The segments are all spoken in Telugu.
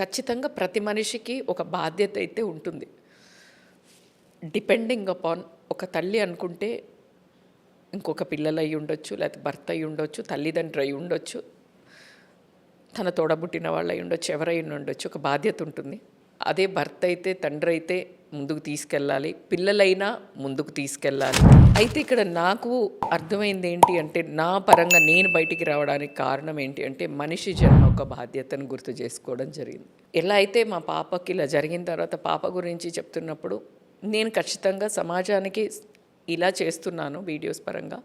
ఖచ్చితంగా ప్రతి మనిషికి ఒక బాధ్యత అయితే ఉంటుంది. డిపెండింగ్ అపాన్ ఒక తల్లి అనుకుంటే ఇంకొక పిల్లలు అయి ఉండొచ్చు, లేకపోతే భర్త అయి ఉండొచ్చు, తల్లిదండ్రులు అయి ఉండొచ్చు, తన తోడబుట్టిన వాళ్ళు అయి ఉండొచ్చు, ఎవరైనా ఉండొచ్చు, ఒక బాధ్యత ఉంటుంది. అదే భర్త అయితే తండ్రి అయితే ముందుకు తీసుకెళ్ళాలి, పిల్లలైనా ముందుకు తీసుకెళ్ళాలి. అయితే ఇక్కడ నాకు అర్థమైంది ఏంటి అంటే, నా పరంగా నేను బయటికి రావడానికి కారణం ఏంటి అంటే, మనిషి జన్మ ఒక బాధ్యతను గుర్తు చేసుకోవడం జరిగింది. ఎలా అయితే మా పాపకి ఇలా జరిగిన తర్వాత పాప గురించి చెప్తున్నప్పుడు నేను ఖచ్చితంగా సమాజానికి ఇలా చేస్తున్నాను వీడియోస్ పరంగా.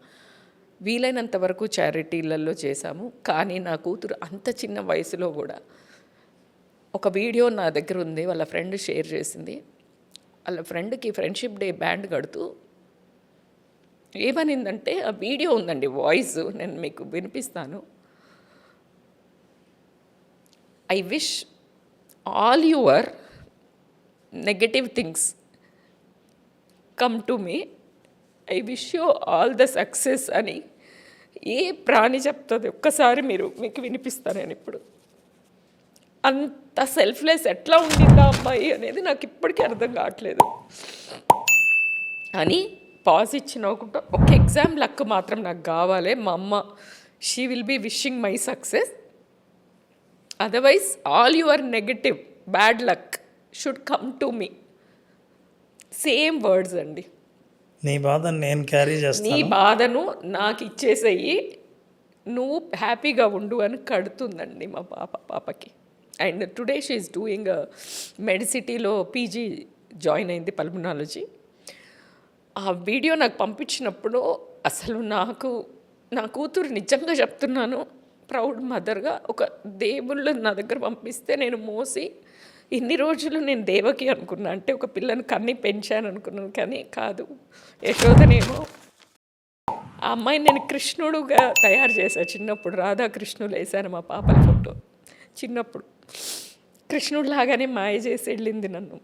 వీలైనంత వరకు చారిటీలలో చేశాము. కానీ నా కూతురు అంత చిన్న వయసులో కూడా ఒక వీడియో నా దగ్గర ఉంది, వాళ్ళ ఫ్రెండ్ షేర్ చేసింది. వాళ్ళ ఫ్రెండ్కి ఫ్రెండ్షిప్ డే బ్యాండ్ కడుతూ ఏమనిందంటే, ఆ వీడియో ఉందండి, వాయిస్ నేను మీకు వినిపిస్తాను. I wish all your negative things come to me, I wish you all the success అని ఏ ప్రాణి చెప్తుంది ఒక్కసారి మీకు వినిపిస్తాను నేను ఇప్పుడు. అంత సెల్ఫ్లెస్ ఎట్లా ఉండిందా అమ్మాయి అనేది నాకు ఇప్పటికీ అర్థం కావట్లేదు అని పాజ్ ఇచ్చిన ఒక ఎగ్జామ్ లక్ మాత్రం నాకు కావాలి. మా అమ్మ she will be wishing my success, otherwise all your negative bad luck should come to me. Same words అండి. నీ బాధను నేను క్యారీ చేస్తాను, నీ బాధను నాకు ఇచ్చేసేయి, నువ్వు హ్యాపీగా ఉండు అని కడుతుందండి మా పాపకి. And today she is doing మెడిసిటీలో పీజీ జాయిన్ అయింది, పల్మనాలజీ. ఆ వీడియో నాకు పంపించినప్పుడు అసలు నా కూతురు నిజంగా చెప్తున్నాను, ప్రౌడ్ మదర్గా ఒక దేవుళ్ళు నా దగ్గర పంపిస్తే నేను మోసి ఇన్ని రోజులు నేను దేవకి అనుకున్నా, అంటే ఒక పిల్లని కన్ని పెంచాను అనుకున్నాను. కానీ కాదు, యశోదనేమో ఆ అమ్మాయిని నేను కృష్ణుడుగా తయారు చేశాను. చిన్నప్పుడు రాధాకృష్ణులు వేశాను మా పాపల ఫోటో. చిన్నప్పుడు కృష్ణుడు లాగానే మాయ చేసి వెళ్ళింది నన్ను.